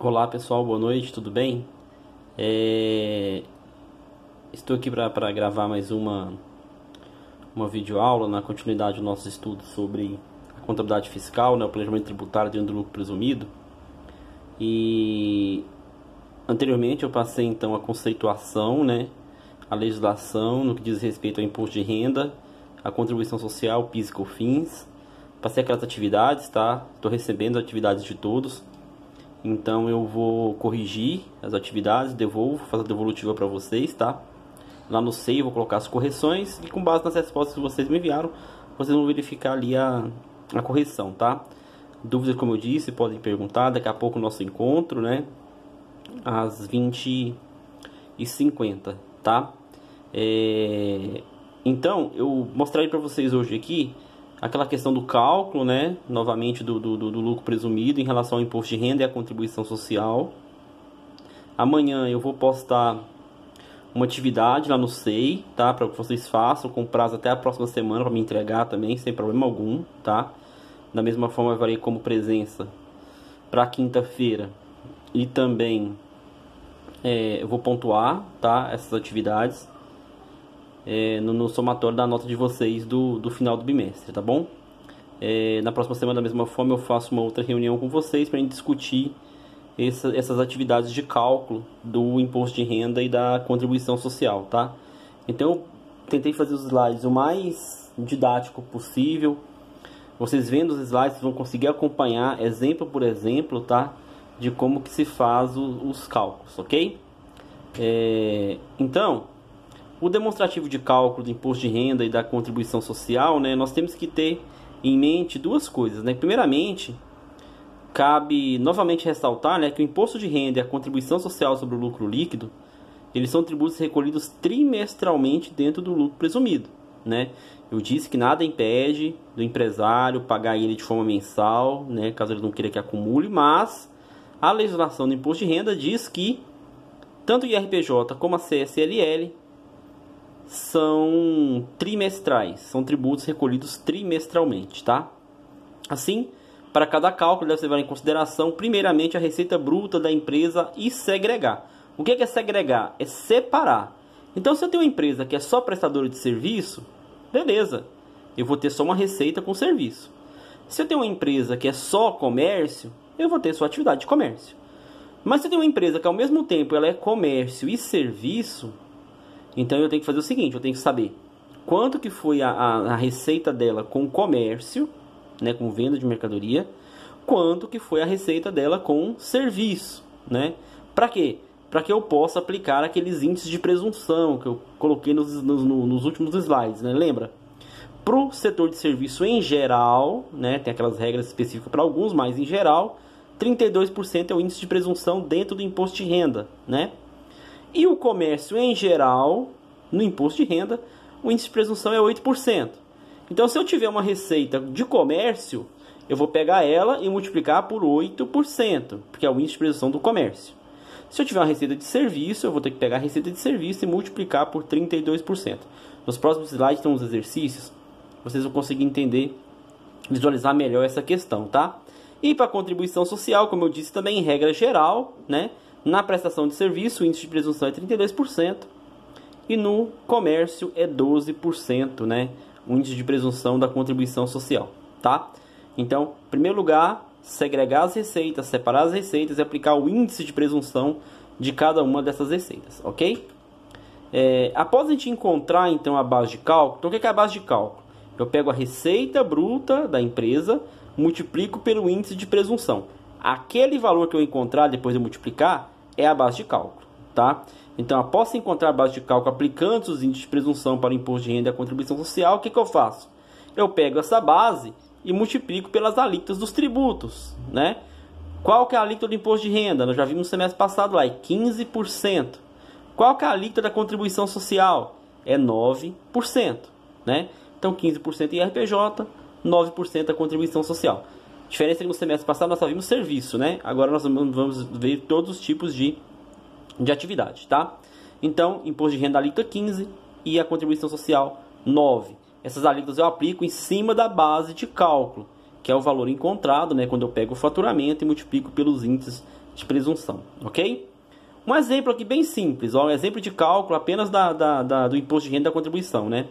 Olá pessoal, boa noite, tudo bem? Estou aqui para gravar mais uma videoaula na continuidade do nosso estudo sobre a contabilidade fiscal, né, o planejamento tributário dentro do lucro presumido. E anteriormente eu passei então a conceituação, né, a legislação no que diz respeito ao imposto de renda, a contribuição social, PIS e COFINS. Passei aquelas atividades, tá? Estou recebendo as atividades de todos. Então eu vou corrigir as atividades, devolvo, faço a devolutiva para vocês, tá? Lá no SEI eu vou colocar as correções e com base nas respostas que vocês me enviaram, vocês vão verificar ali a correção, tá? Dúvidas, como eu disse, podem perguntar. Daqui a pouco o nosso encontro, né? Às 20h50, tá? Então, eu mostrarei para vocês hoje aqui aquela questão do cálculo, né, novamente do lucro presumido em relação ao imposto de renda e à contribuição social. Amanhã eu vou postar uma atividade lá no SEI, tá, para que vocês façam com prazo até a próxima semana para me entregar também, sem problema algum, tá? Da mesma forma eu farei como presença para quinta-feira e também eu vou pontuar, tá, essas atividades no somatório da nota de vocês do final do bimestre, tá bom? Na próxima semana, da mesma forma, eu faço uma outra reunião com vocês para a gente discutir essas atividades de cálculo do imposto de renda e da contribuição social, tá? Então, eu tentei fazer os slides o mais didático possível. Vocês vendo os slides, vocês vão conseguir acompanhar exemplo por exemplo, tá? De como que se faz os cálculos, ok? Então, o demonstrativo de cálculo do imposto de renda e da contribuição social, né, nós temos que ter em mente duas coisas, né? Primeiramente, cabe novamente ressaltar, né, que o imposto de renda e a contribuição social sobre o lucro líquido, eles são tributos recolhidos trimestralmente dentro do lucro presumido, né? Eu disse que nada impede do empresário pagar ele de forma mensal, né, caso ele não queira que acumule, mas a legislação do imposto de renda diz que tanto o IRPJ como a CSLL são trimestrais, são tributos recolhidos trimestralmente, tá? Assim, para cada cálculo deve ser levado em consideração primeiramente a receita bruta da empresa e segregar. O que é segregar? É separar. Então, se eu tenho uma empresa que é só prestadora de serviço, beleza, eu vou ter só uma receita com serviço. Se eu tenho uma empresa que é só comércio, eu vou ter só atividade de comércio. Mas se eu tenho uma empresa que ao mesmo tempo ela é comércio e serviço, então eu tenho que fazer o seguinte, eu tenho que saber quanto que foi a receita dela com comércio, né, com venda de mercadoria, quanto que foi a receita dela com serviço, né? Para quê? Para que eu possa aplicar aqueles índices de presunção que eu coloquei nos últimos slides, né? Lembra? Para o setor de serviço em geral, né, tem aquelas regras específicas para alguns, mas em geral, 32% é o índice de presunção dentro do imposto de renda, né? E o comércio em geral, no imposto de renda, o índice de presunção é 8%. Então, se eu tiver uma receita de comércio, eu vou pegar ela e multiplicar por 8%, porque é o índice de presunção do comércio. Se eu tiver uma receita de serviço, eu vou ter que pegar a receita de serviço e multiplicar por 32%. Nos próximos slides tem uns exercícios, vocês vão conseguir entender, visualizar melhor essa questão, tá? E para a contribuição social, como eu disse também, em regra geral, né? Na prestação de serviço, o índice de presunção é 32% e no comércio é 12%, né? O índice de presunção da contribuição social, tá? Então, em primeiro lugar, segregar as receitas, separar as receitas e aplicar o índice de presunção de cada uma dessas receitas, ok? Após a gente encontrar, então, a base de cálculo, então o que é a base de cálculo? Eu pego a receita bruta da empresa, multiplico pelo índice de presunção. Aquele valor que eu encontrar depois de multiplicar é a base de cálculo, tá? Então, após encontrar a base de cálculo aplicando os índices de presunção para o imposto de renda e a contribuição social, o que eu faço? Eu pego essa base e multiplico pelas alíquotas dos tributos, né? Qual que é a alíquota do imposto de renda? Nós já vimos no semestre passado lá, é 15%. Qual que é a alíquota da contribuição social? É 9%, né? Então, 15% IRPJ, 9% da contribuição social. A diferença é que no semestre passado nós só vimos serviço, né? Agora nós vamos ver todos os tipos de atividade, tá? Então, imposto de renda alíquota 15 e a contribuição social 9. Essas alíquotas eu aplico em cima da base de cálculo, que é o valor encontrado, né, quando eu pego o faturamento e multiplico pelos índices de presunção, ok? Um exemplo aqui bem simples, ó, um exemplo de cálculo apenas do imposto de renda da contribuição, né,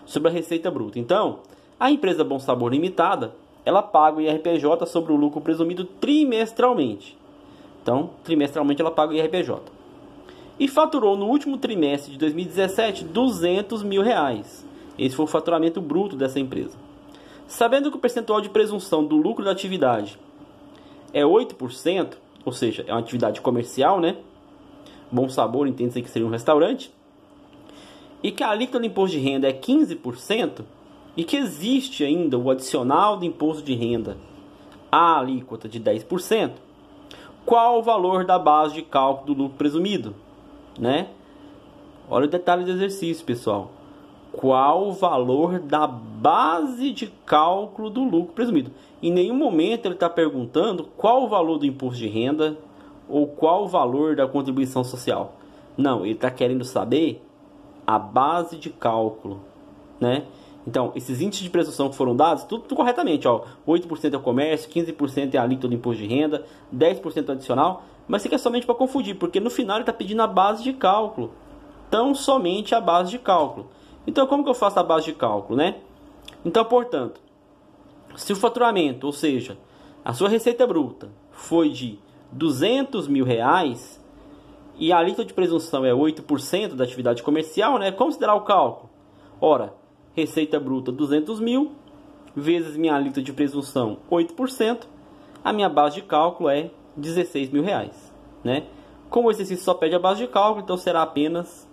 sobre a receita bruta. Então, a empresa Bom Sabor Limitada, ela paga o IRPJ sobre o lucro presumido trimestralmente. Então, trimestralmente ela paga o IRPJ. E faturou no último trimestre de 2017 R$200 mil. Esse foi o faturamento bruto dessa empresa. Sabendo que o percentual de presunção do lucro da atividade é 8%, ou seja, é uma atividade comercial, né? Bom Sabor, entende-se que seria um restaurante. E que a alíquota do imposto de renda é 15%, e que existe ainda o adicional do imposto de renda à alíquota de 10%, qual o valor da base de cálculo do lucro presumido? Né? Olha o detalhe do exercício, pessoal. Qual o valor da base de cálculo do lucro presumido? Em nenhum momento ele está perguntando qual o valor do imposto de renda ou qual o valor da contribuição social. Não, ele está querendo saber a base de cálculo, né? Então, esses índices de presunção que foram dados, tudo corretamente, ó. 8% é o comércio, 15% é a alíquota do imposto de renda, 10% adicional, mas isso aqui é somente para confundir, porque no final ele está pedindo a base de cálculo. Então, somente a base de cálculo. Então, como que eu faço a base de cálculo, né? Então, portanto, se o faturamento, ou seja, a sua receita bruta foi de R$200 mil e a alíquota de presunção é 8% da atividade comercial, né? Como se dará o cálculo? Ora, receita bruta 200 mil, vezes minha alíquota de presunção 8%, a minha base de cálculo é R$16 mil, né? Como o exercício só pede a base de cálculo, então será apenas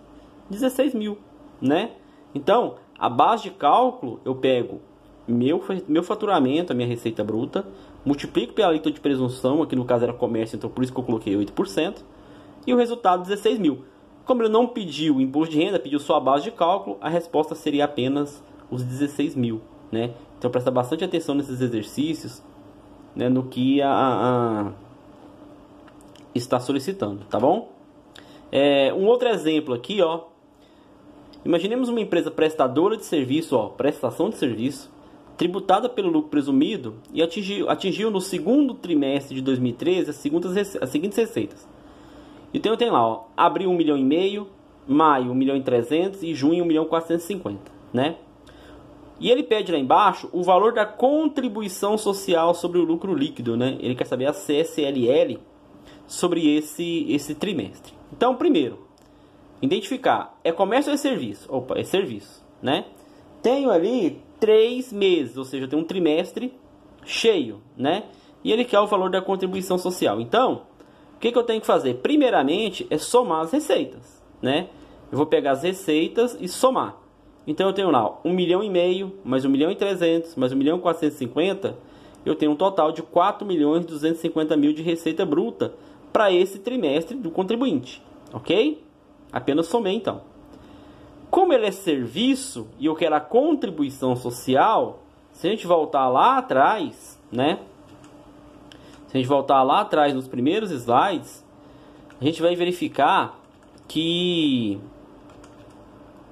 16 mil, né? Então, a base de cálculo, eu pego meu faturamento, a minha receita bruta, multiplico pela alíquota de presunção, aqui no caso era comércio, então por isso que eu coloquei 8%, e o resultado 16 mil. Como ele não pediu imposto de renda, pediu só a base de cálculo, a resposta seria apenas os 16 mil, né? Então presta bastante atenção nesses exercícios, né, no que está solicitando, tá bom? Um outro exemplo aqui, ó. Imaginemos uma empresa prestadora de serviço, ó, prestação de serviço, tributada pelo lucro presumido e atingiu no segundo trimestre de 2013 as seguintes receitas. Então eu tenho lá, ó, abril 1,5 milhão, maio 1.300.000 e junho 1.450.000, né? E ele pede lá embaixo o valor da contribuição social sobre o lucro líquido, né? Ele quer saber a CSLL sobre esse trimestre. Então, primeiro, identificar, é comércio ou é serviço? Opa, é serviço, né? Tenho ali 3 meses, ou seja, eu tenho um trimestre cheio, né? E ele quer o valor da contribuição social. Então, o que eu tenho que fazer? Primeiramente, é somar as receitas, né? Eu vou pegar as receitas e somar. Então, eu tenho lá 1,5 milhão, mais 1.300.000, mais 1.450.000. Eu tenho um total de 4.250.000 de receita bruta para esse trimestre do contribuinte, ok? Apenas somei, então. Como ele é serviço e eu quero a contribuição social, se a gente voltar lá atrás, né? Se a gente voltar lá atrás nos primeiros slides, a gente vai verificar que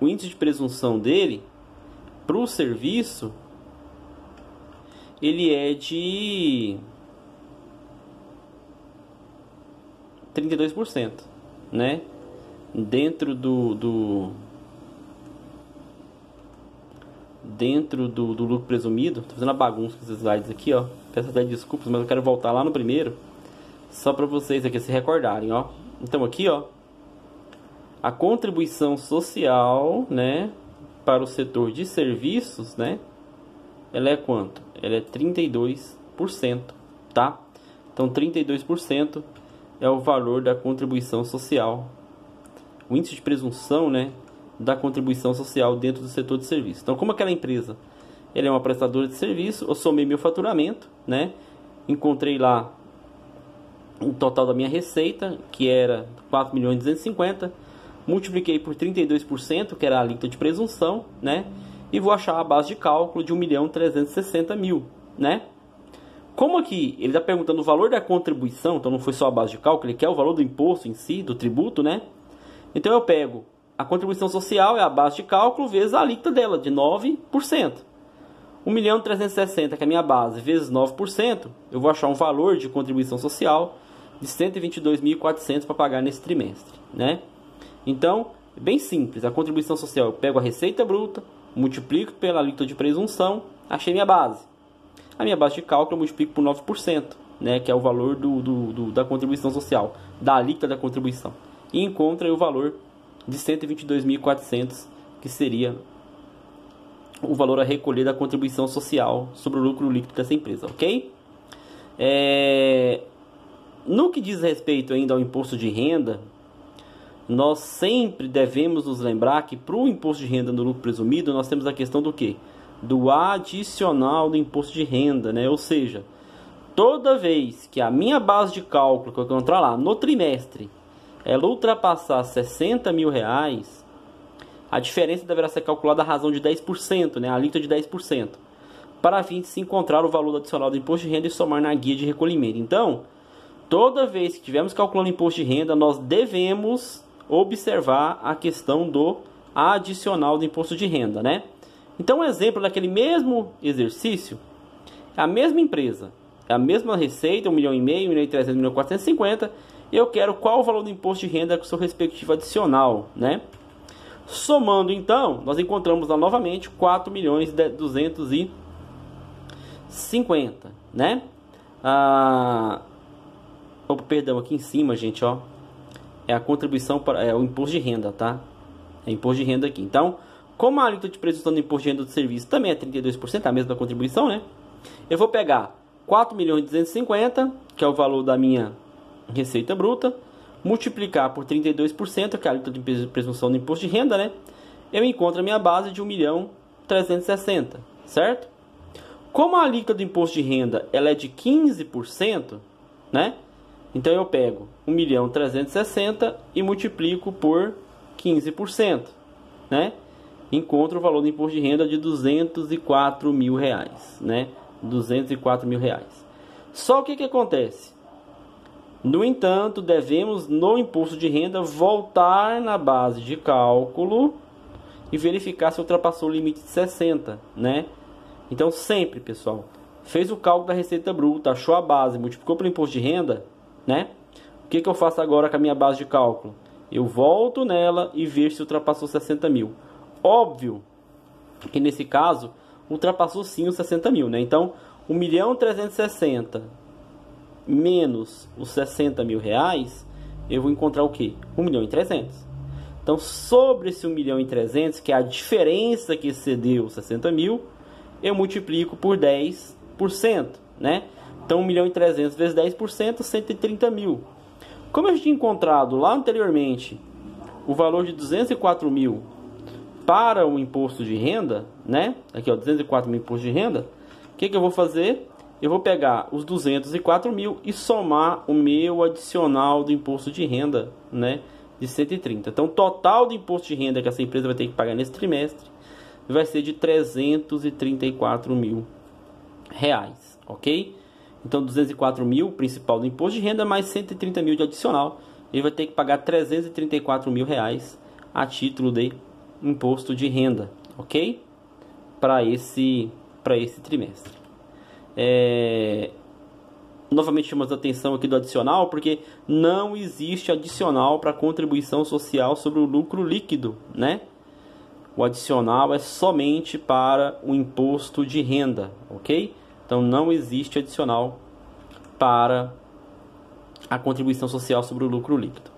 o índice de presunção dele para o serviço ele é de 32%, né? Dentro do lucro presumido. Tô fazendo uma bagunça com esses slides aqui, ó. Peço até desculpas, mas eu quero voltar lá no primeiro, só para vocês aqui se recordarem, ó. Então aqui, ó, a contribuição social, né, para o setor de serviços, né, ela é quanto? Ela é 32%, tá? Então 32% é o valor da contribuição social. O índice de presunção, né, da contribuição social dentro do setor de serviço. Então, como aquela empresa ela é uma prestadora de serviço, eu somei meu faturamento, né? Encontrei lá o total da minha receita, que era 4.250.000, multipliquei por 32%, que era a alíquota de presunção, né? E vou achar a base de cálculo de 1.360.000, né? Como aqui ele está perguntando o valor da contribuição, então não foi só a base de cálculo, ele quer o valor do imposto em si, do tributo, né? Então eu pego a contribuição social, é a base de cálculo, vezes a alíquota dela, de 9%. 1.360.000, que é a minha base, vezes 9%, eu vou achar um valor de contribuição social de 122.400 para pagar nesse trimestre, né? Então, é bem simples. A contribuição social, eu pego a receita bruta, multiplico pela alíquota de presunção, achei minha base. A minha base de cálculo eu multiplico por 9%, né, que é o valor da contribuição social, da alíquota da contribuição. E encontro aí o valor de 122.400, que seria o valor a recolher da contribuição social sobre o lucro líquido dessa empresa, ok? No que diz respeito ainda ao imposto de renda, nós sempre devemos nos lembrar que para o imposto de renda no lucro presumido, nós temos a questão do quê? Do adicional do imposto de renda, né? Ou seja, toda vez que a minha base de cálculo que eu encontrar lá no trimestre, ela ultrapassar 60 mil reais, a diferença deverá ser calculada à razão de 10%, né? A alíquota de 10%, para fim de se encontrar o valor adicional do imposto de renda e somar na guia de recolhimento. Então, toda vez que estivermos calculando imposto de renda, nós devemos observar a questão do adicional do imposto de renda, né? Então, um exemplo daquele mesmo exercício, a mesma empresa, a mesma receita, 1,5 milhão, 1.300.000, 1.450, eu quero qual o valor do imposto de renda com seu respectivo adicional, né? Somando, então, nós encontramos lá novamente 4.250.000, né? Perdão, aqui em cima, gente, ó, é a contribuição para o imposto de renda, tá? É imposto de renda aqui. Então, como a alíquota de presunção do imposto de renda do serviço também é 32%, a mesma contribuição, né? Eu vou pegar 4.250.000, que é o valor da minha receita bruta, multiplicar por 32%, que é a alíquota de presunção do imposto de renda, né? Eu encontro a minha base de 1.360.000, certo? Como a alíquota do imposto de renda ela é de 15%, né? Então eu pego 1.360.000 e multiplico por 15%, né? Encontro o valor do imposto de renda de 204 mil reais, né? 204 mil reais. Só o que acontece? No entanto, devemos no imposto de renda voltar na base de cálculo e verificar se ultrapassou o limite de 60, né? Então sempre, pessoal, fez o cálculo da receita bruta, achou a base, multiplicou pelo imposto de renda, né? O que eu faço agora com a minha base de cálculo? Eu volto nela e vejo se ultrapassou 60 mil. Óbvio que nesse caso ultrapassou sim os 60 mil, né? Então 1.360.000 menos os 60 mil reais, eu vou encontrar o que? 1.300.000. Então sobre esse 1.300.000, que é a diferença que excedeu 60 mil, eu multiplico por 10%, né? Então 1.300.000 vezes 10%, 130 mil. Como eu tinha encontrado lá anteriormente o valor de 204 mil para o imposto de renda, né? Aqui ó, 204 mil imposto de renda. O que eu vou fazer? Eu vou pegar os 204 mil e somar o meu adicional do imposto de renda, né? De 130. Então o total do imposto de renda que essa empresa vai ter que pagar nesse trimestre vai ser de 334 mil reais, ok? Então 204 mil principal do imposto de renda mais 130 mil de adicional, ele vai ter que pagar 334 mil reais a título de imposto de renda, ok? Para esse trimestre. Novamente chamamos a atenção aqui do adicional, porque não existe adicional para contribuição social sobre o lucro líquido, né? O adicional é somente para o imposto de renda, ok? Então não existe adicional para a contribuição social sobre o lucro líquido.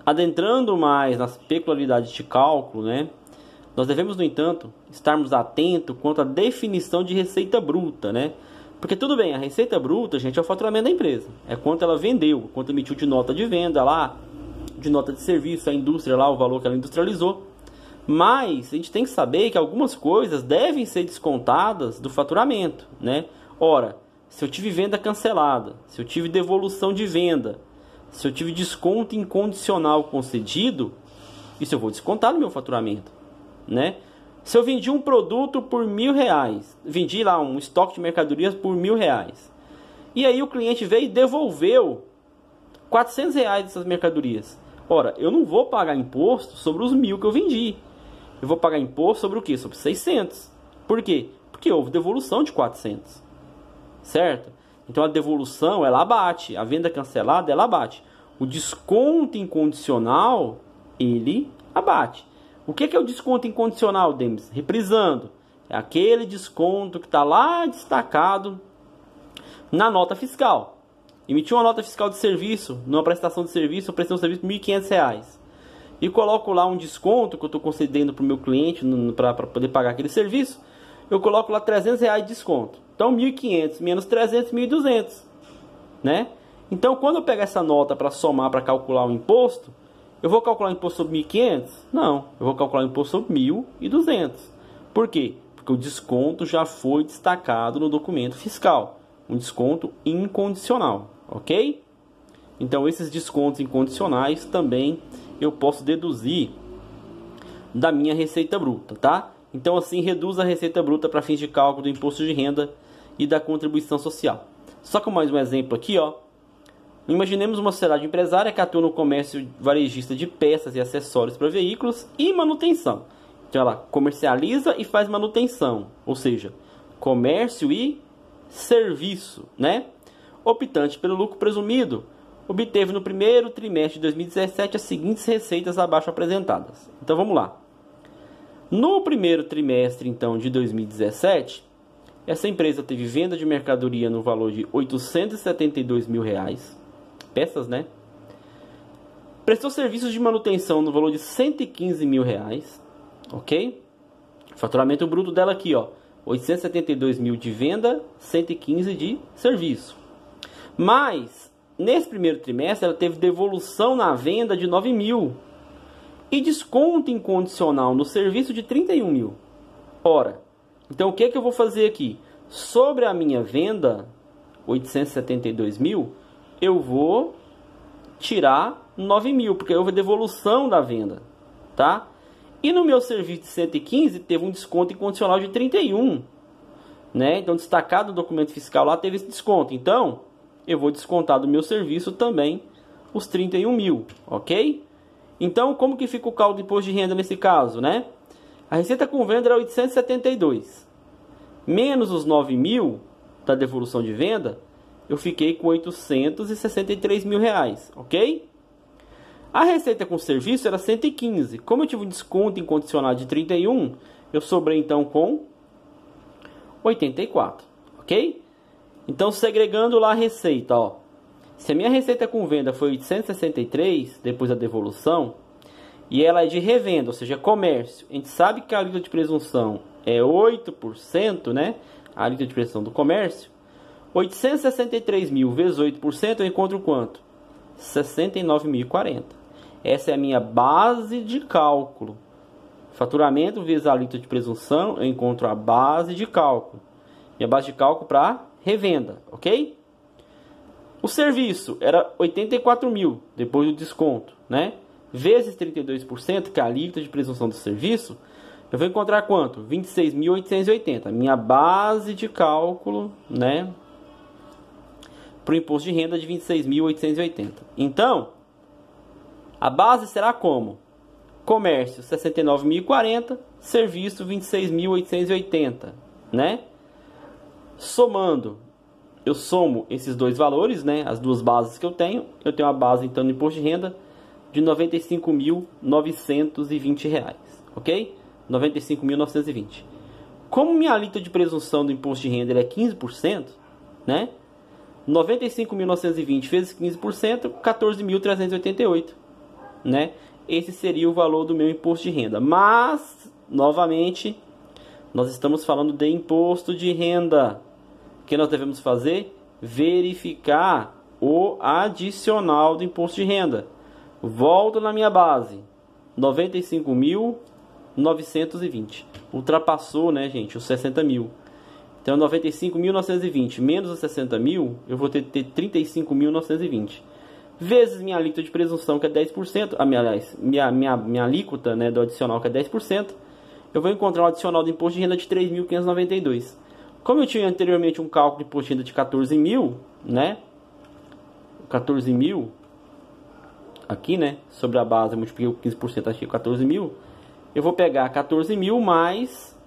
Adentrando mais nas peculiaridades de cálculo, né? Nós devemos, no entanto, estarmos atentos quanto à definição de receita bruta, né? Porque tudo bem, a receita bruta, gente, é o faturamento da empresa. É quanto ela vendeu, quanto emitiu de nota de venda lá, de nota de serviço, a indústria lá, o valor que ela industrializou. Mas a gente tem que saber que algumas coisas devem ser descontadas do faturamento, né? Ora, se eu tive venda cancelada, se eu tive devolução de venda, se eu tive desconto incondicional concedido, isso eu vou descontar no meu faturamento, né? Se eu vendi um produto por R$1.000, vendi lá um estoque de mercadorias por R$1.000, e aí o cliente veio e devolveu R$400 dessas mercadorias. Ora, eu não vou pagar imposto sobre os 1.000 que eu vendi. Eu vou pagar imposto sobre o quê? Sobre 600. Por quê? Porque houve devolução de 400, certo? Então a devolução, ela abate, a venda cancelada, ela abate. O desconto incondicional, ele abate. O que é o desconto incondicional, Demis? Reprisando, é aquele desconto que está lá destacado na nota fiscal. Emitiu uma nota fiscal de serviço, numa prestação de serviço, eu prestei um serviço de R$ 1.500. E coloco lá um desconto que eu estou concedendo para o meu cliente para poder pagar aquele serviço. Eu coloco lá R$300 de desconto. Então 1.500 menos 300, 1.200, né? Então quando eu pegar essa nota para somar, para calcular o imposto, eu vou calcular o imposto sobre 1.500? Não, eu vou calcular o imposto sobre 1.200. Por quê? Porque o desconto já foi destacado no documento fiscal. Um desconto incondicional, ok? Então esses descontos incondicionais também eu posso deduzir da minha receita bruta, tá? Então assim reduz a receita bruta para fins de cálculo do imposto de renda e da contribuição social. Só que mais um exemplo aqui, ó. Imaginemos uma sociedade empresária que atua no comércio varejista de peças e acessórios para veículos e manutenção. Então ela comercializa e faz manutenção, ou seja, comércio e serviço, né? Optante pelo lucro presumido, obteve no primeiro trimestre de 2017 as seguintes receitas abaixo apresentadas. Então vamos lá. No primeiro trimestre então de 2017, essa empresa teve venda de mercadoria no valor de R$ 872 mil, peças, né? Prestou serviços de manutenção no valor de R$ 115 mil, ok? Faturamento bruto dela aqui, ó, 872 mil de venda, 115 de serviço. Mas nesse primeiro trimestre ela teve devolução na venda de 9 mil e desconto incondicional no serviço de 31 mil. Ora, então o que eu vou fazer aqui? Sobre a minha venda, 872 mil, eu vou tirar 9 mil, porque houve devolução da venda, tá? E no meu serviço de 115 teve um desconto incondicional de 31, né? Então destacado no documento fiscal lá teve esse desconto. Então eu vou descontar do meu serviço também os 31 mil, ok? Então como que fica o cálculo de imposto de renda nesse caso, né? A receita com venda era 872. Menos os 9 mil da devolução de venda, eu fiquei com 863 mil reais, ok? A receita com serviço era 115. Como eu tive um desconto incondicional de 31, eu sobrei então com 84, ok? Então segregando lá a receita, ó. Se a minha receita com venda foi 863, depois da devolução, e ela é de revenda, ou seja, comércio, a gente sabe que a alíquota de presunção é 8%, né? A alíquota de presunção do comércio. 863 mil vezes 8%, eu encontro quanto? 69.040. Essa é a minha base de cálculo. Faturamento vezes a alíquota de presunção, eu encontro a base de cálculo. Minha base de cálculo para revenda, ok? O serviço era 84 mil, depois do desconto, né? Vezes 32%, que é a alíquota de presunção do serviço, eu vou encontrar quanto? 26.880. Minha base de cálculo, né? Para o imposto de renda de 26.880. Então, a base será como? Comércio, 69.040. Serviço, 26.880, né? Somando, eu somo esses dois valores, né? As duas bases que eu tenho a base então no imposto de renda de R$ 95.920, ok? 95.920. Como minha alíquota de presunção do imposto de renda é 15%, né? 95.920 vezes 15%, 14.388, né? Esse seria o valor do meu imposto de renda. Mas, novamente, nós estamos falando de imposto de renda. O que nós devemos fazer? Verificar o adicional do imposto de renda. Volto na minha base, 95.920. Ultrapassou, né, gente, os 60 mil. Então, 95.920 menos os 60 mil, eu vou ter 35.920. Vezes minha alíquota de presunção, que é 10%. Aliás, minha alíquota, né, do adicional, que é 10%. Eu vou encontrar um adicional do imposto de renda de 3.592. Como eu tinha anteriormente um cálculo de imposto de renda de 14 mil, né? 14 mil... aqui, né, sobre a base, eu multipliquei o 15%, achei 14 mil. Eu vou pegar 14 mil mais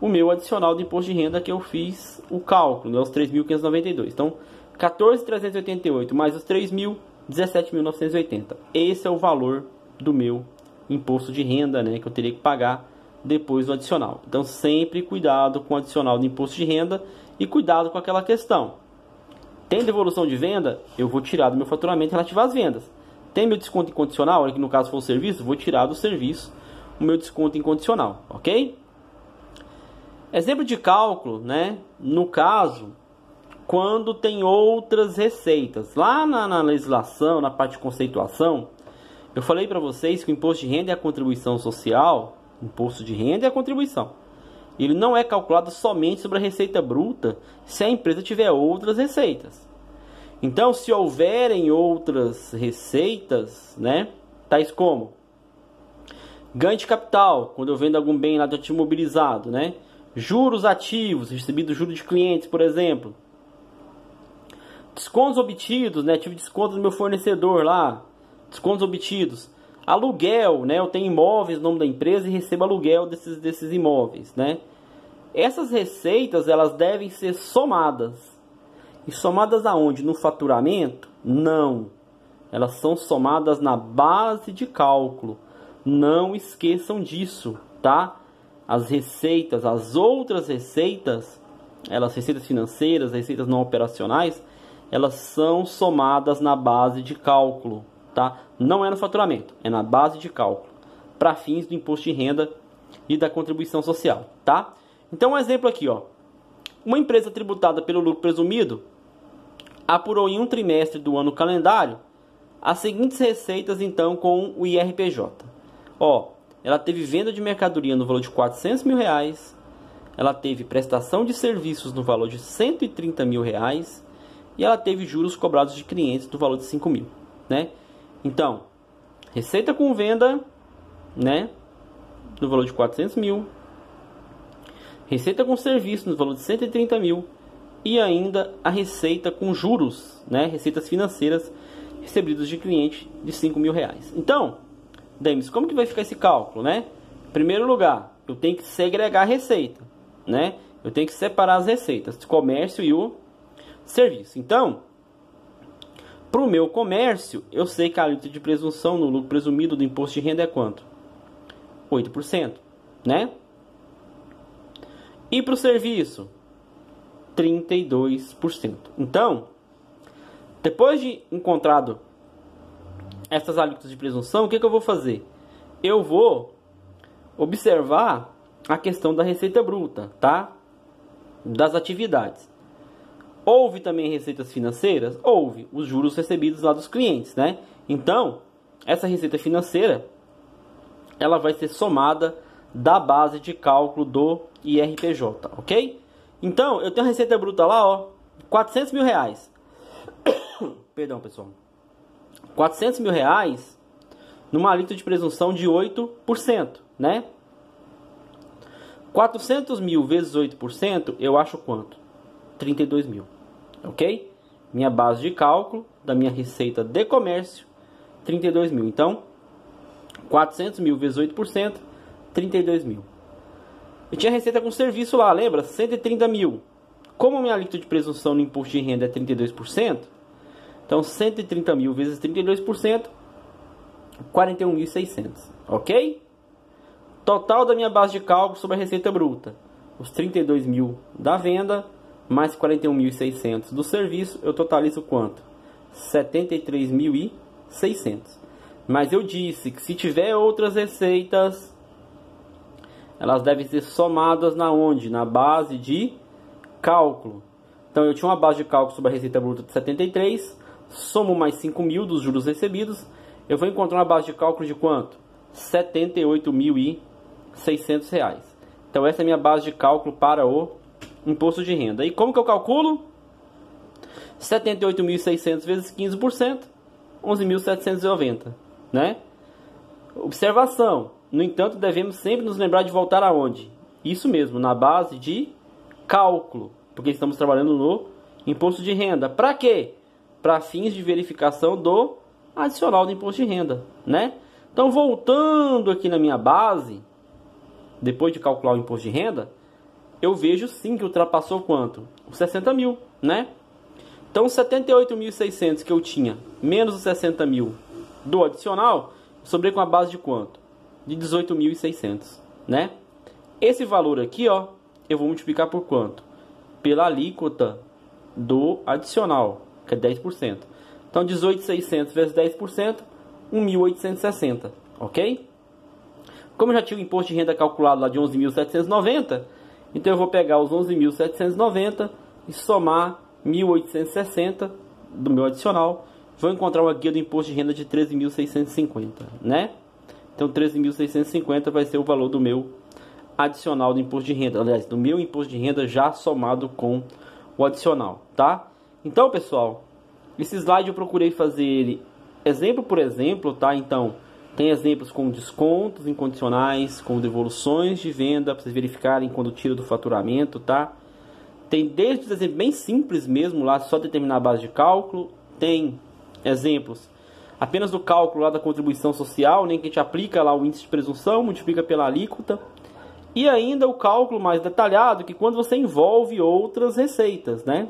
o meu adicional de imposto de renda que eu fiz o cálculo, né, os 3.592. Então, 14.388 mais os 3.000, 17.980. Esse é o valor do meu imposto de renda, né, que eu teria que pagar depois do adicional. Então, sempre cuidado com o adicional de imposto de renda e cuidado com aquela questão. Tem devolução de venda? Eu vou tirar do meu faturamento relativo às vendas. Tem meu desconto incondicional, que no caso for o serviço, vou tirar do serviço o meu desconto incondicional, ok? Exemplo de cálculo, né? No caso, quando tem outras receitas. Lá na legislação, na parte de conceituação, eu falei para vocês que o imposto de renda e a contribuição social, imposto de renda e a contribuição, ele não é calculado somente sobre a receita bruta se a empresa tiver outras receitas. Então, se houverem outras receitas, né, tais como ganho de capital, quando eu vendo algum bem lá de ativo imobilizado, né, juros ativos, recebido juros de clientes, por exemplo, descontos obtidos, né, tive desconto do meu fornecedor lá, descontos obtidos, aluguel, né, eu tenho imóveis no nome da empresa e recebo aluguel desses imóveis, né. Essas receitas, elas devem ser somadas. E somadas aonde? No faturamento? Não. Elas são somadas na base de cálculo. Não esqueçam disso, tá? As receitas, as outras receitas, elas receitas financeiras, receitas não operacionais, elas são somadas na base de cálculo, tá? Não é no faturamento, é na base de cálculo, para fins do imposto de renda e da contribuição social, tá? Então, um exemplo aqui, ó. Uma empresa tributada pelo lucro presumido apurou em um trimestre do ano calendário as seguintes receitas, então, com o IRPJ. Ó, ela teve venda de mercadoria no valor de R$400 mil, ela teve prestação de serviços no valor de R$130 mil e ela teve juros cobrados de clientes no valor de R$5 mil, né? Então, receita com venda, né, no valor de R$400 mil, receita com serviço no valor de R$130 mil e ainda a receita com juros, né, receitas financeiras recebidas de cliente de R$5 mil. Então, Demis, como que vai ficar esse cálculo, né? Em primeiro lugar, eu tenho que segregar a receita, né? Eu tenho que separar as receitas, o comércio e o serviço. Então, para o meu comércio, eu sei que a alíquota de presunção no lucro presumido do imposto de renda é quanto? 8%, né? E para o serviço, 32%. Então, depois de encontrado essas alíquotas de presunção, o que eu vou fazer? Eu vou observar a questão da receita bruta, tá? Das atividades. Houve também receitas financeiras? Houve. Os juros recebidos lá dos clientes, né? Então, essa receita financeira, ela vai ser somada da base de cálculo do IRPJ, ok? Então, eu tenho a receita bruta lá, ó, R$400 mil. Perdão, pessoal. R$400 mil numa alíquota de presunção de 8%, né? 400 mil vezes 8%, eu acho quanto? 32 mil, ok? Minha base de cálculo da minha receita de comércio, 32 mil. Então, 400 mil vezes 8%, 32 mil. Eu tinha receita com serviço lá, lembra? 130 mil. Como a minha alíquota de presunção no imposto de renda é 32%, então 130 mil vezes 32%, 41.600, ok? Total da minha base de cálculo sobre a receita bruta, os 32 mil da venda, mais 41.600 do serviço, eu totalizo quanto? 73.600. Mas eu disse que se tiver outras receitas, elas devem ser somadas na onde? Na base de cálculo. Então eu tinha uma base de cálculo sobre a receita bruta de 73, somo mais 5 mil dos juros recebidos, eu vou encontrar uma base de cálculo de quanto? R$ 78.600. Então essa é a minha base de cálculo para o imposto de renda. E como que eu calculo? 78.600 vezes 15%, 11.790, né? Observação. No entanto, devemos sempre nos lembrar de voltar aonde? Isso mesmo, na base de cálculo, porque estamos trabalhando no imposto de renda. Para quê? Para fins de verificação do adicional do imposto de renda, né? Então, voltando aqui na minha base, depois de calcular o imposto de renda, eu vejo sim que ultrapassou quanto? Os 60 mil, né? Então, 78.600 que eu tinha, menos os 60 mil do adicional, sobrei com a base de quanto? De 18.600, né? Esse valor aqui, ó, eu vou multiplicar por quanto? Pela alíquota do adicional, que é 10%. Então, 18.600 vezes 10%, 1.860, ok? Como eu já tinha o imposto de renda calculado lá de 11.790, então eu vou pegar os 11.790 e somar 1.860 do meu adicional. Vou encontrar uma guia do imposto de renda de 13.650, né? Então 13.650 vai ser o valor do meu adicional do imposto de renda. Aliás, do meu imposto de renda já somado com o adicional, tá? Então, pessoal, esse slide eu procurei fazer ele exemplo por exemplo, tá? Então, tem exemplos com descontos incondicionais, com devoluções de venda, para vocês verificarem quando tira do faturamento, tá? Tem desde os exemplos bem simples mesmo, lá só determinar a base de cálculo. Tem exemplos apenas do cálculo lá da contribuição social, nem que a gente aplica lá o índice de presunção, multiplica pela alíquota. E ainda o cálculo mais detalhado, que quando você envolve outras receitas, né?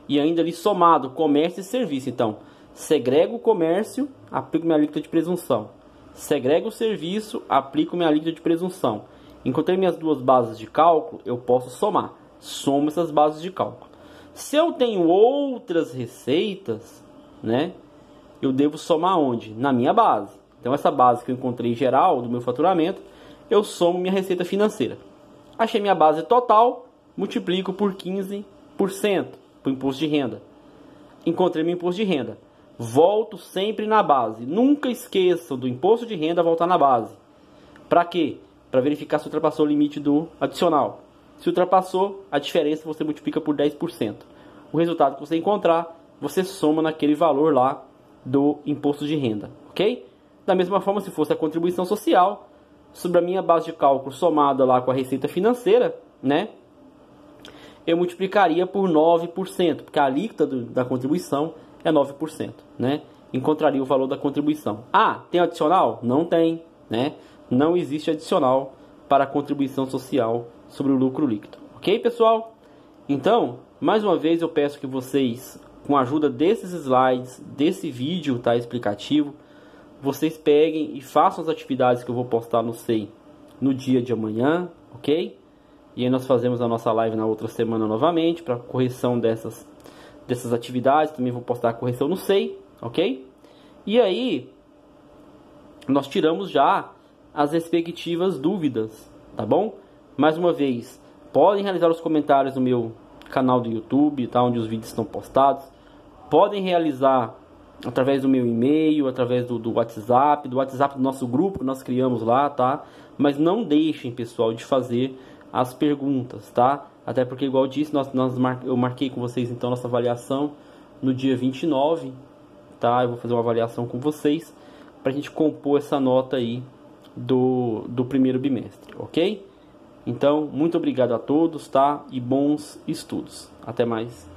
E ainda ali somado comércio e serviço. Então, segrego o comércio, aplico minha alíquota de presunção. Segrego o serviço, aplico minha alíquota de presunção. Encontrei minhas duas bases de cálculo, eu posso somar. Somo essas bases de cálculo. Se eu tenho outras receitas, né, eu devo somar onde? Na minha base. Então essa base que eu encontrei geral do meu faturamento, eu somo minha receita financeira. Achei minha base total, multiplico por 15% para o imposto de renda. Encontrei meu imposto de renda. Volto sempre na base. Nunca esqueçam do imposto de renda voltar na base. Para quê? Para verificar se ultrapassou o limite do adicional. Se ultrapassou, a diferença você multiplica por 10%. O resultado que você encontrar, você soma naquele valor lá do imposto de renda, ok? Da mesma forma, se fosse a contribuição social, sobre a minha base de cálculo somada lá com a receita financeira, né? Eu multiplicaria por 9%, porque a alíquota da contribuição é 9%, né? Encontraria o valor da contribuição. Ah, tem adicional? Não tem, né? Não existe adicional para a contribuição social sobre o lucro líquido. Ok, pessoal? Então, mais uma vez eu peço que vocês, com a ajuda desses slides, desse vídeo, tá, explicativo, vocês peguem e façam as atividades que eu vou postar no SEI no dia de amanhã, ok? E aí nós fazemos a nossa live na outra semana novamente, para correção dessas atividades. Também vou postar a correção no SEI, ok? E aí, nós tiramos já as respectivas dúvidas, tá bom? Mais uma vez, podem realizar os comentários no meu canal do YouTube, tá, onde os vídeos estão postados. Podem realizar através do meu e-mail, através do WhatsApp, do nosso grupo que nós criamos lá, tá? Mas não deixem, pessoal, de fazer as perguntas, tá? Até porque, igual eu disse, eu marquei com vocês, então, nossa avaliação no dia 29, tá? Eu vou fazer uma avaliação com vocês para a gente compor essa nota aí do primeiro bimestre, ok? Então, muito obrigado a todos, tá? E bons estudos. Até mais.